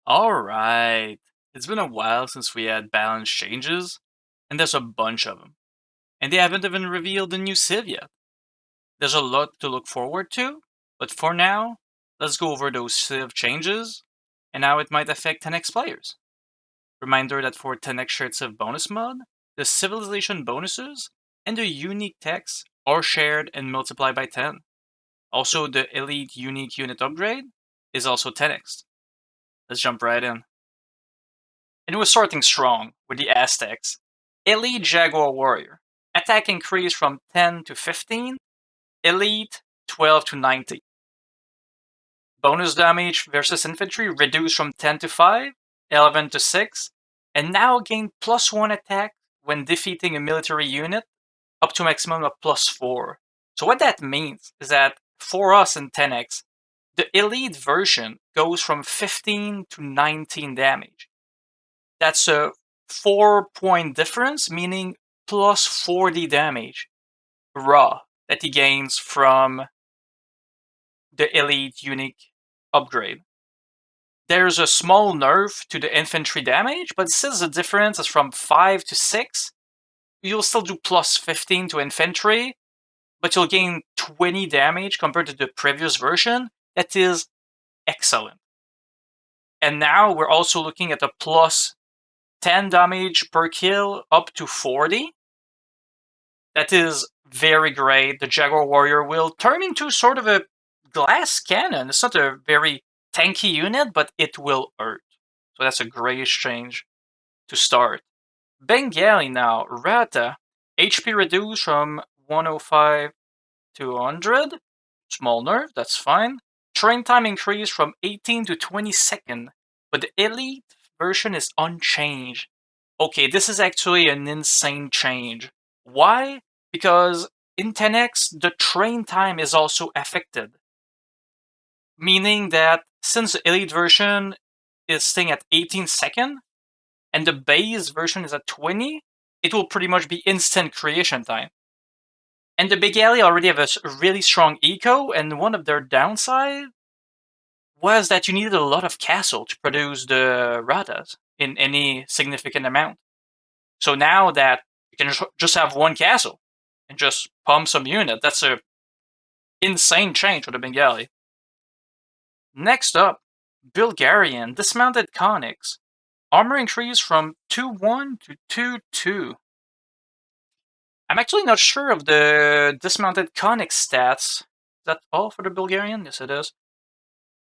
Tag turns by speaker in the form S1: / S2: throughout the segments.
S1: Alright. It's been a while since we had balance changes, and there's a bunch of them. And they haven't even revealed the new Civ yet. There's a lot to look forward to, but for now, let's go over those Civ changes and how it might affect 10x players. Reminder that for 10x Shared Civ Bonus mod, the civilization bonuses and the unique techs are shared and multiplied by 10. Also, the elite unique unit upgrade is also 10x. Let's jump right in. And it was starting strong with the Aztecs. Elite Jaguar Warrior. Attack increase from 10 to 15. Elite 12 to 19. Bonus damage versus infantry reduced from 10 to 5, 11 to 6, and now gain +1 attack when defeating a military unit, up to a maximum of +4. So what that means is that for us in 10x, the elite version goes from 15 to 19 damage. That's a 4-point difference, meaning +40 damage raw that he gains from the elite unique upgrade. There's a small nerf to the infantry damage, but since the difference is from 5 to 6, you'll still do +15 to infantry, but you'll gain 20 damage compared to the previous version. That is excellent. And now we're also looking at a +10 damage per kill up to 40. That is very great. The Jaguar Warrior will turn into sort of a glass cannon. It's not a very tanky unit, but it will hurt. So that's a great exchange to start. Bengali now. Rata. HP reduced from 105 to 100. Small nerf, that's fine. Train time increased from 18 to 20 seconds, but the elite version is unchanged. Okay, this is actually an insane change. Why? Because in 10x, the train time is also affected. Meaning that since the elite version is staying at 18 seconds, and the base version is at 20, it will pretty much be instant creation time. And the Big Alley already have a really strong eco, and one of their downside was that you needed a lot of castle to produce the ratas in any significant amount. So now that you can just have one castle and just pump some unit, that's a insane change for the Bengali. Next up, Bulgarian Dismounted Conics. Armor increase from 2-1 to 2-2. I'm actually not sure of the Dismounted Conic stats. Is that all for the Bulgarian? Yes, it is.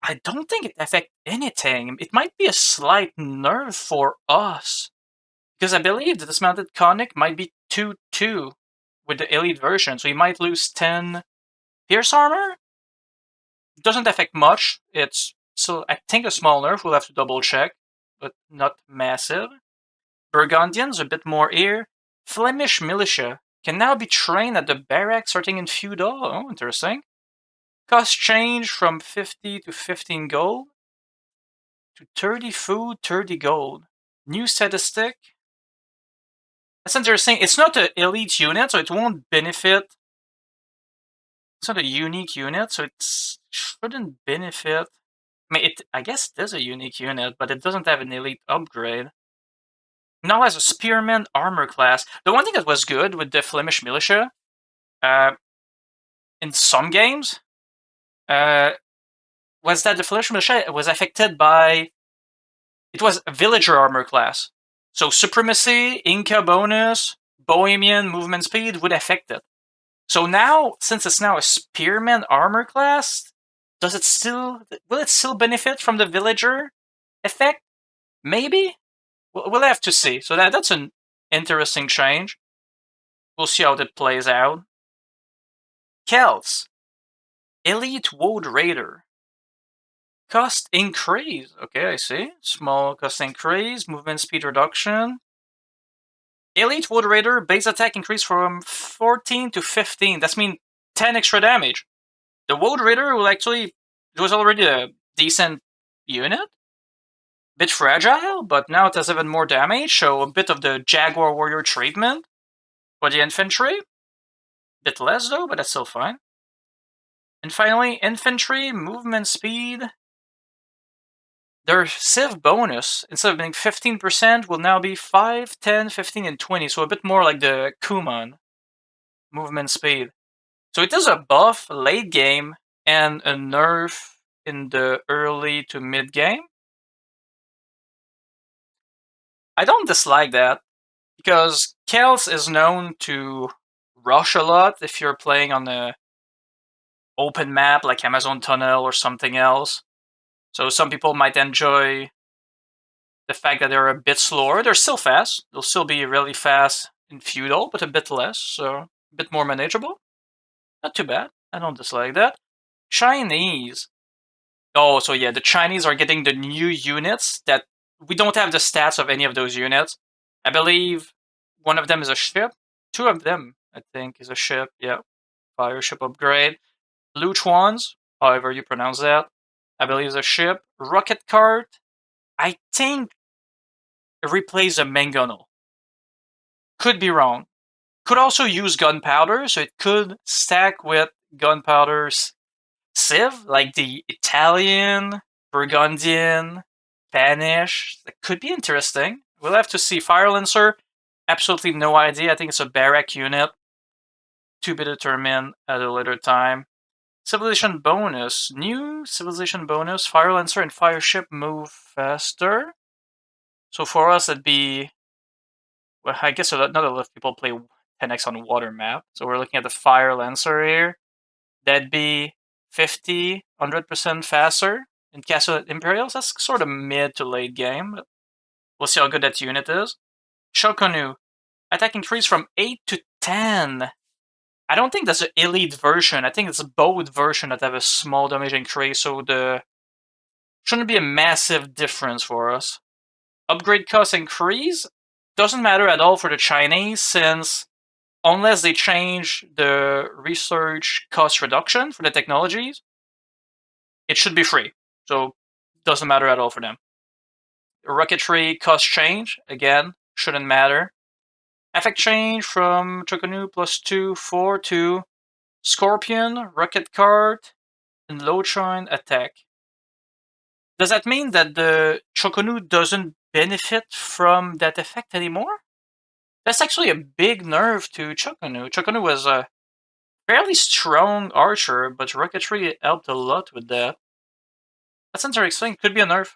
S1: I don't think it affects anything. It might be a slight nerf for us. Because I believe the Dismounted Conic might be 2-2 with the elite version, so you might lose 10 pierce armor. It doesn't affect much. It's so I think a small nerf. We'll have to double check, but not massive. Burgundians a bit more here. Flemish militia can now be trained at the barracks starting in feudal. Oh, interesting. Cost change from 50 to 15 gold to 30 food, 30 gold. New statistic. That's interesting. It's not an elite unit, so it won't benefit. It's not a unique unit, so it shouldn't benefit. I mean, I guess it is a unique unit, but it doesn't have an elite upgrade. Now has a spearman armor class. The one thing that was good with the Flemish militia, in some games, was that the Flemish militia was affected by. It was a villager armor class. So supremacy, Inca bonus, Bohemian movement speed would affect it. So now, since it's now a spearman armor class, will it still benefit from the villager effect? Maybe? We'll have to see. So that's an interesting change. We'll see how that plays out. Celts. Elite Woad Raider. Cost increase. Okay, I see. Small cost increase. Movement speed reduction. Elite Wood Raider base attack increase from 14 to 15. That's mean 10 extra damage. The Wood Raider will actually. It was already a decent unit. Bit fragile, but now it has even more damage, so a bit of the Jaguar Warrior treatment. For the infantry. Bit less though, but that's still fine. And finally, infantry movement speed Their Civ bonus, instead of being 15%, will now be 5, 10, 15, and 20. So a bit more like the Kuman movement speed. So it is a buff late game and a nerf in the early to mid game. I don't dislike that because Kels is known to rush a lot if you're playing on a open map like Amazon Tunnel or something else. So some people might enjoy the fact that they're a bit slower. They're still fast. They'll still be really fast in feudal, but a bit less, so a bit more manageable. Not too bad. I don't dislike that. Chinese. Oh, so yeah, the Chinese are getting the new units that we don't have the stats of any of those units. I believe one of them is a ship. Two of them, I think, is a ship. Yeah, fire ship upgrade. Luchuans, however you pronounce that, I believe is a ship. Rocket cart, I think it replaces a mangonel. Could be wrong. Could also use gunpowder, so it could stack with gunpowder's Civ, like the Italian, Burgundian, Spanish. That could be interesting. We'll have to see. Fire Lancer, absolutely no idea. I think it's a barrack unit. To be determined at a later time. Civilization bonus. New civilization bonus. Fire Lancer and Fire Ship move faster. So for us, it'd be... Well, I guess not a lot of people play 10x on water map. So we're looking at the Fire Lancer here. That'd be 50, 100% faster in Castle Imperials. That's sort of mid to late game. But we'll see how good that unit is. Choconu. Attack increase from 8 to 10. I don't think that's an elite version. I think it's a both version that have a small damage increase, so the shouldn't be a massive difference for us. Upgrade cost increase doesn't matter at all for the Chinese, since unless they change the research cost reduction for the technologies, it should be free. So doesn't matter at all for them. Rocketry cost change, again, shouldn't matter. Effect change from Choconu +2, 4 to Scorpion, Rocket Cart, and Lotron attack. Does that mean that the Choconu doesn't benefit from that effect anymore? That's actually a big nerf to Choconu. Choconu was a fairly strong archer, but Rocketry helped a lot with that. That's interesting. Could be a nerf.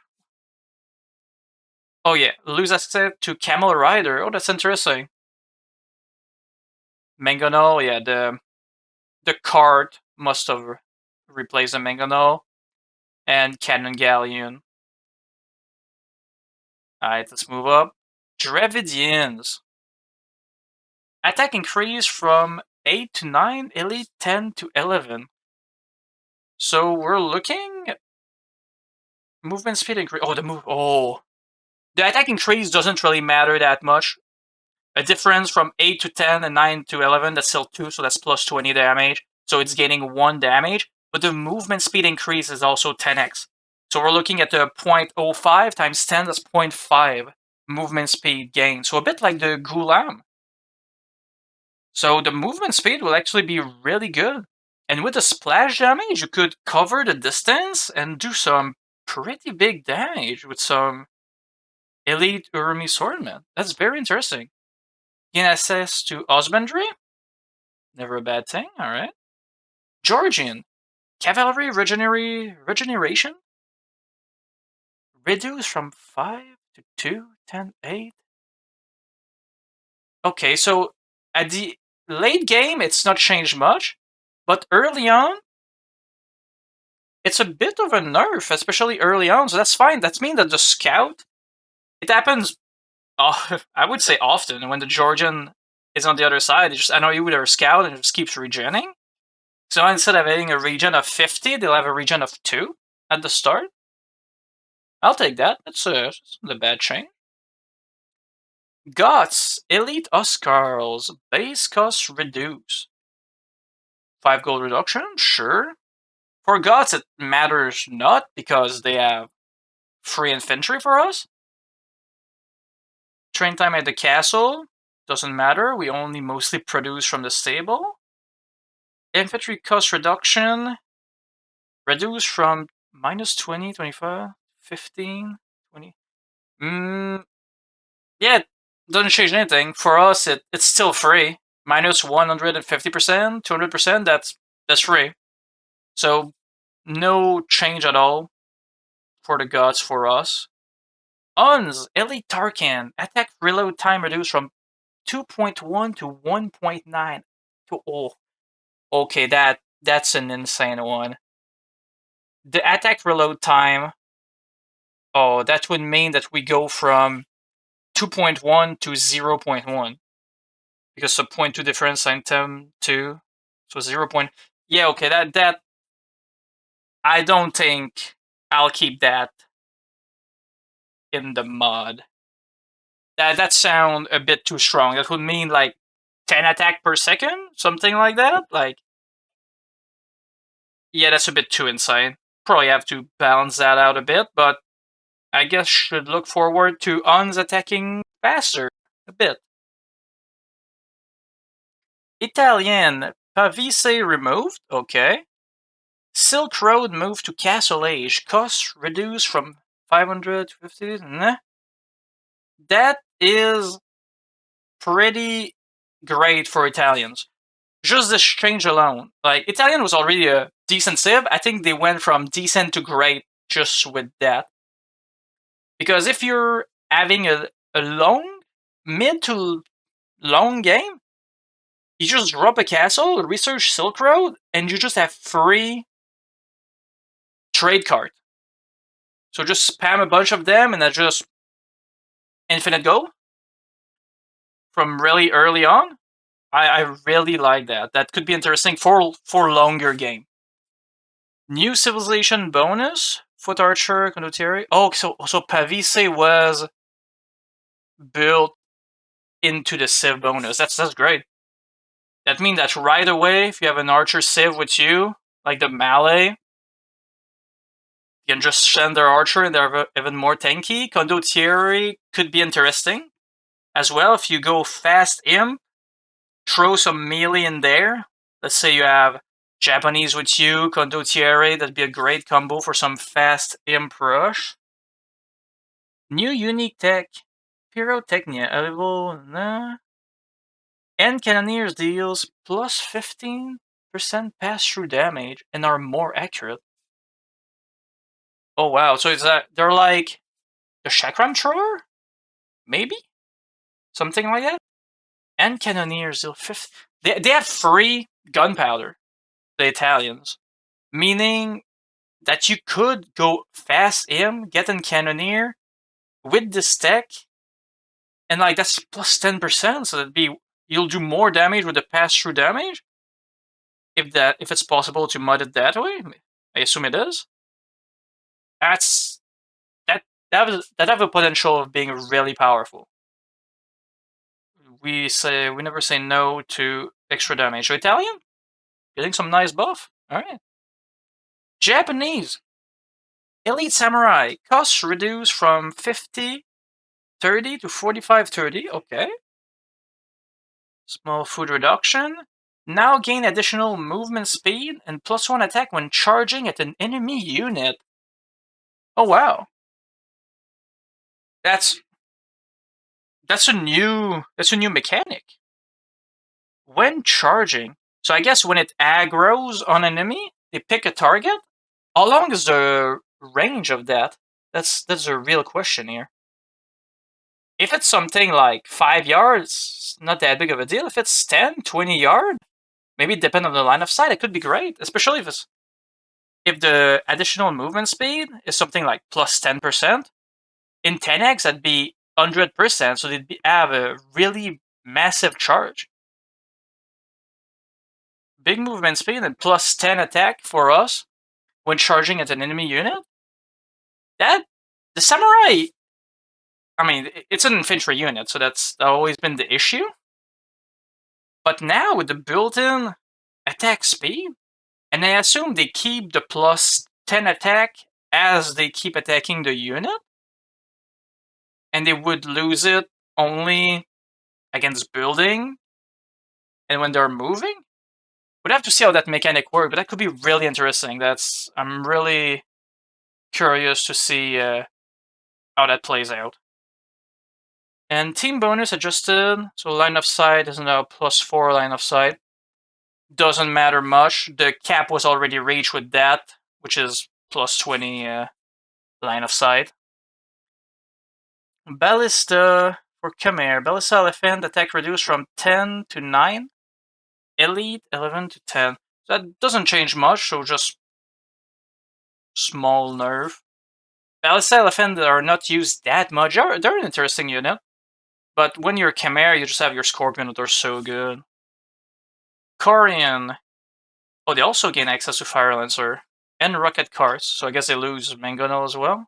S1: Oh yeah, lose access to Camel Rider. Oh, that's interesting. Mangonel, yeah, the cart must have replaced the Mangonel. And Cannon Galleon. Alright, let's move up. Dravidians. Attack increase from 8 to 9, elite 10 to 11. So we're looking... Movement speed increase... Oh, the attack increase doesn't really matter that much. A difference from 8 to 10 and 9 to 11, that's still 2, so that's plus 20 damage. So it's gaining 1 damage. But the movement speed increase is also 10x. So we're looking at the 0.05 times 10, that's 0.5 movement speed gain. So a bit like the Ghulam. So the movement speed will actually be really good. And with the splash damage, you could cover the distance and do some pretty big damage with some elite Urumi swordmen. That's very interesting. Gain access to husbandry? Never a bad thing, alright. Georgian. Cavalry regeneration? Reduce from 5 to 2, 10, 8. Okay, so at the late game, it's not changed much. But early on, it's a bit of a nerf, especially early on, so that's fine. That means that the scout, it happens, I would say often, when the Georgian is on the other side. I know you with a scout and it just keeps regening. So instead of having a regen of 50, they'll have a regen of 2 at the start. I'll take that. That's not a bad change. Goths, Elite Oscars, base cost reduce. 5 gold reduction? Sure. For Goths, it matters not because they have free infantry for us. Train time at the castle doesn't matter. We only mostly produce from the stable. Infantry cost reduction reduced from minus 20, 25, 15, 20. Yeah, it doesn't change anything. For us, it's still free. Minus 150%, 200%, that's free. So no change at all for the gods for us. Uns, Elite Tarkan, attack reload time reduced from 2.1 to 1.9. Oh, okay, that's an insane one. The attack reload time, oh, that would mean that we go from 2.1 to 0.1. Because the 0.2 difference item 2. So 0. Yeah, okay, that I don't think I'll keep that in the mod. That sound a bit too strong. That would mean like 10 attack per second, something like that. Like, yeah, that's a bit too insane. Probably have to balance that out a bit, but I guess should look forward to Uns attacking faster a bit. Italian, Pavise removed, okay. Silk Road moved to Castle Age, costs reduced from 500 to 50. Nah. That is pretty great for Italians. Just this change alone. Like, Italian was already a decent civ. I think they went from decent to great just with that. Because if you're having a long, mid to long game, you just drop a castle, research Silk Road, and you just have free trade card. So just spam a bunch of them and that's just infinite gold from really early on. I really like that. That could be interesting for longer game. New civilization bonus, foot archer, condottieri. Oh, so Pavise was built into the civ bonus. That's great. That means that right away, if you have an archer civ with you, like the Malay, you can just send their archer and they're even more tanky. Condottieri could be interesting as well if you go fast imp, throw some melee in there. Let's say you have Japanese with you, condottieri, that'd be a great combo for some fast imp rush. New unique tech, Pyrotechnia, level, nah. And Cannoneers deals plus 15% pass-through damage and are more accurate. Oh wow, so it's they're like a chakram thrower? Maybe? Something like that? And Cannoneers deal they have free gunpowder, the Italians. Meaning that you could go fast in, get in Cannoneer with this tech, and like that's plus 10%, so that'd be you'll do more damage with the pass-through damage. If it's possible to mod it that way, I assume it is. That's that have a potential of being really powerful. We never say no to extra damage. So Italian, getting some nice buff. All right. Japanese, Elite Samurai, costs reduced from 50-30 to 45-30. Okay. Small food reduction. Now gain additional movement speed and +1 attack when charging at an enemy unit. Oh wow. That's a new mechanic. When charging, so I guess when it aggroes on an enemy, they pick a target. How long is the range of that? That's a real question here. If it's something like 5 yards, not that big of a deal. If it's 10, 20 yards, maybe it depends on the line of sight. It could be great, especially if the additional movement speed is something like plus 10%. In 10x, that'd be 100%, so they'd have a really massive charge. Big movement speed and plus 10 attack for us when charging at an enemy unit. The samurai, I mean, it's an infantry unit, so that's always been the issue. But now with the built-in attack speed, and I assume they keep the plus 10 attack as they keep attacking the unit, and they would lose it only against building and when they're moving. We'd have to see how that mechanic works, but that could be really interesting. I'm really curious to see how that plays out. And team bonus adjusted, so line of sight is now +4 line of sight. Doesn't matter much. The cap was already reached with that, which is +20 line of sight. Ballista for Khmer. Ballista Elephant attack reduced from 10 to 9. Elite 11 to 10. That doesn't change much, so just small nerf. Ballista Elephant are not used that much. They're an interesting unit. But when you're Khmer, you just have your Scorpion that are so good. Korean. Oh, they also gain access to Fire Lancer and Rocket Carts, so I guess they lose Mangonel as well.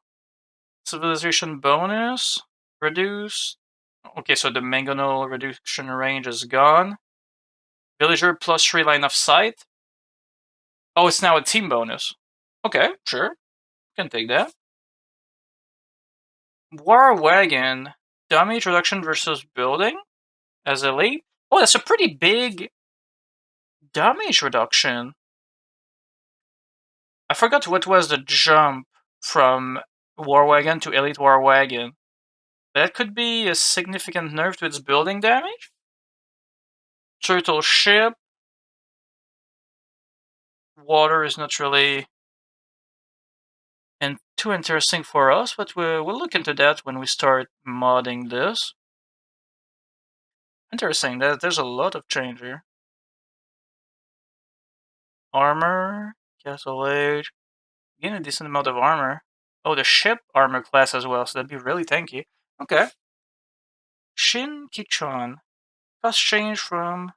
S1: Civilization bonus. Reduce. Okay, so the Mangonel reduction range is gone. Villager +3 line of sight. Oh, it's now a team bonus. Okay, sure. Can take that. War Wagon. Damage reduction versus building as elite. Oh, that's a pretty big damage reduction. I forgot what was the jump from War Wagon to Elite War Wagon. That could be a significant nerf to its building damage. Turtle ship. Water is not really too interesting for us, but we'll look into that when we start modding this. Interesting, there's a lot of change here. Armor, Castle Age. Gain a decent amount of armor. Oh, the ship armor class as well, so that'd be really tanky. Okay. Shin Kichon. Cost change from...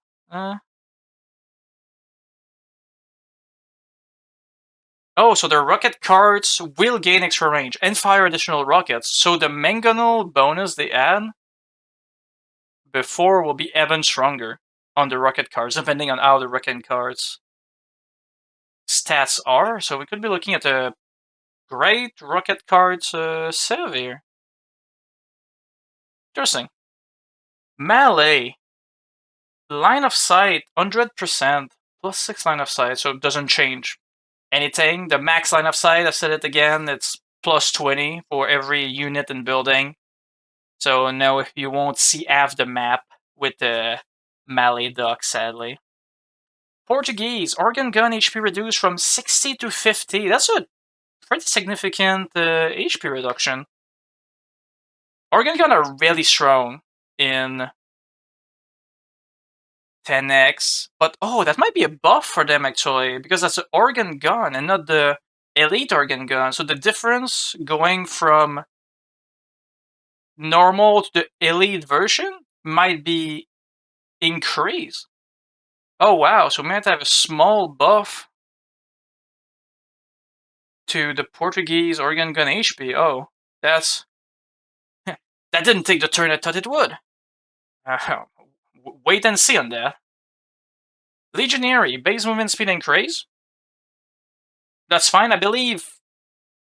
S1: Oh, so the rocket carts will gain extra range and fire additional rockets. So the Mangonel bonus they add before will be even stronger on the rocket cards, depending on how the rocket cards stats are. So we could be looking at a great rocket cards Civ here. Interesting. Melee. Line of sight, 100%. +6 line of sight, so it doesn't change anything. The max line of sight, I've said it again, it's +20 for every unit and building. So no, you won't see half the map with the melee duck, sadly. Portuguese, organ gun HP reduced from 60 to 50. That's a pretty significant HP reduction. Organ gun are really strong in 10x, but oh, that might be a buff for them actually, because that's an organ gun and not the elite organ gun. So the difference going from normal to the elite version might be increased. Oh wow, so we might have a small buff to the Portuguese organ gun HP. Oh, that's... that didn't take the turn I thought it would. Wait and see on that. Legionary, base movement speed increase. That's fine, I believe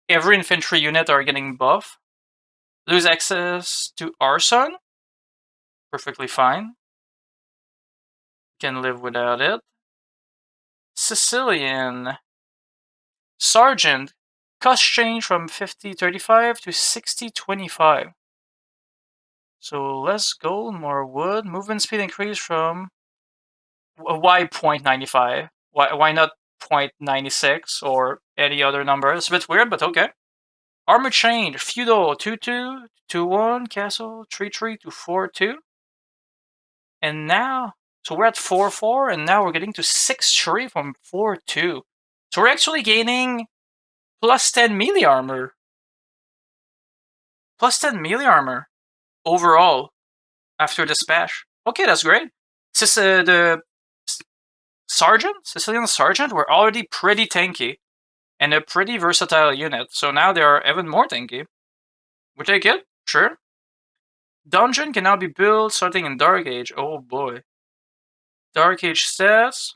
S1: every infantry unit are getting buff. Lose access to arson. Perfectly fine. Can live without it. Sicilian. Sergeant. Cost change from 50-35 to 60-25. So less gold, more wood. Movement speed increase from... Why 0.95? Why not 0.96 or any other number? It's a bit weird, but okay. Armor change. Feudal 2-2, 2-1, castle 3-3 to 4-2. And now, so we're at 4-4, and now we're getting to 6-3 from 4-2. So we're actually gaining +10 melee armor. +10 melee armor overall after dispatch. Okay, that's great. The Sicilian Sergeant were already pretty tanky and a pretty versatile unit, so now they are even more tanky. We take it, sure. Dungeon can now be built starting in Dark Age. Oh boy. Dark Age stats.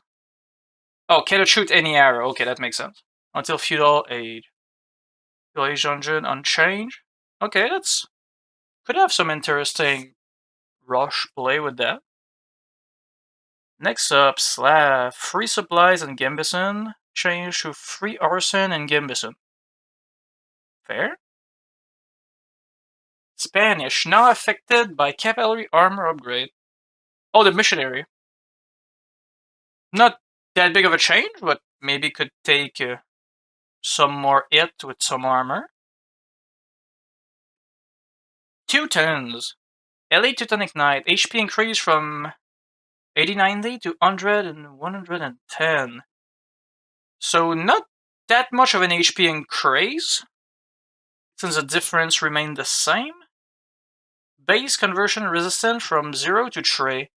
S1: Oh, cannot shoot any arrow. Okay, that makes sense. Until Feudal Age. Feudal Age Dungeon unchanged. Okay, that's... could have some interesting rush play with that. Next up, Slav. Free supplies and Gimbison. Change to free arson and Gimbison. Fair. Spanish, now affected by cavalry armor upgrade. Oh, the missionary. Not that big of a change, but maybe could take some more hit with some armor. Teutons. Elite Teutonic Knight. HP increase from 80-90 to 100 and 110. So not that much of an HP increase, since the difference remained the same. Base conversion resistance from 0 to 3.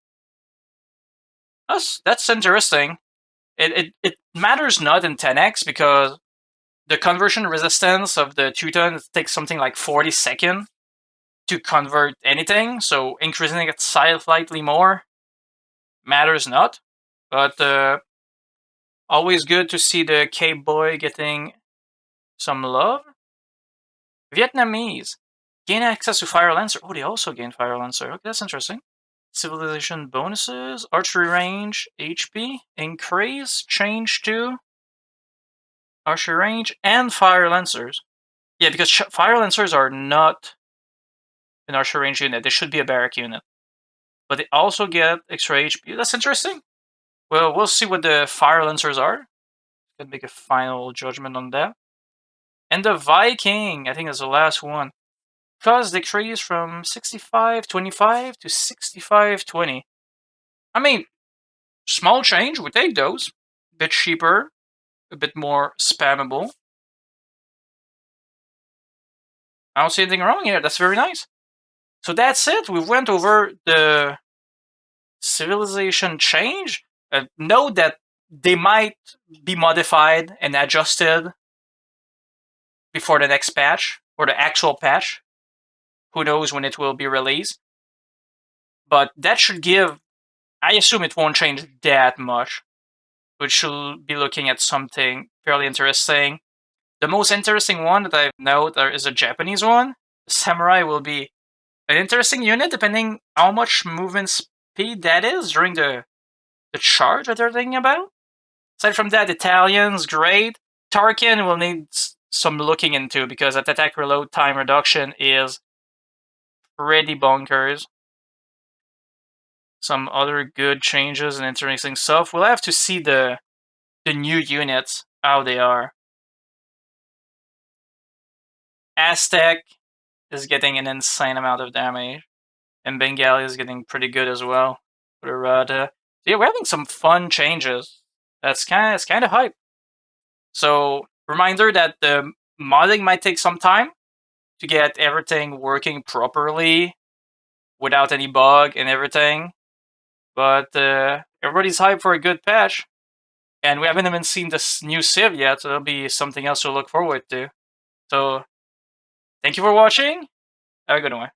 S1: That's interesting. It matters not in 10x because the conversion resistance of the Teuton takes something like 40 seconds to convert anything, so increasing it slightly more matters not. But always good to see the Cape Boy getting some love. Vietnamese. Gain access to Fire Lancer. Oh, they also gain Fire Lancer. Okay, that's interesting. Civilization bonuses. Archery range. HP. Increase. Change to archery range and Fire Lancers. Yeah, because Fire Lancers are not an archery range unit. They should be a barrack unit. But they also get extra HP. That's interesting. Well, we'll see what the Fire Lancers are. Can make a final judgment on that. And the Viking, I think that's the last one. Cost decrease from 65.25 to 65.20. I mean, small change, we take those. A bit cheaper, a bit more spammable. I don't see anything wrong here. That's very nice. So that's it. We went over the civilization change. Note that they might be modified and adjusted before the next patch, or the actual patch. Who knows when it will be released. But that should give... I assume it won't change that much. We should be looking at something fairly interesting. The most interesting one that I've noted is a Japanese one. The Samurai will be an interesting unit depending how much movement speed that is during the charge that they're thinking about. Aside from that, Italians, great. Tarkin will need some looking into because that attack reload time reduction is pretty bonkers. Some other good changes and interesting stuff. We'll have to see the new units, how they are. Aztec is getting an insane amount of damage, and Bengali is getting pretty good as well. Yeah, we're having some fun changes. It's kind of hype. So reminder that the modding might take some time to get everything working properly without any bug and everything. But everybody's hyped for a good patch. And we haven't even seen this new Civ yet, so it'll be something else to look forward to. So, thank you for watching. Have a good one.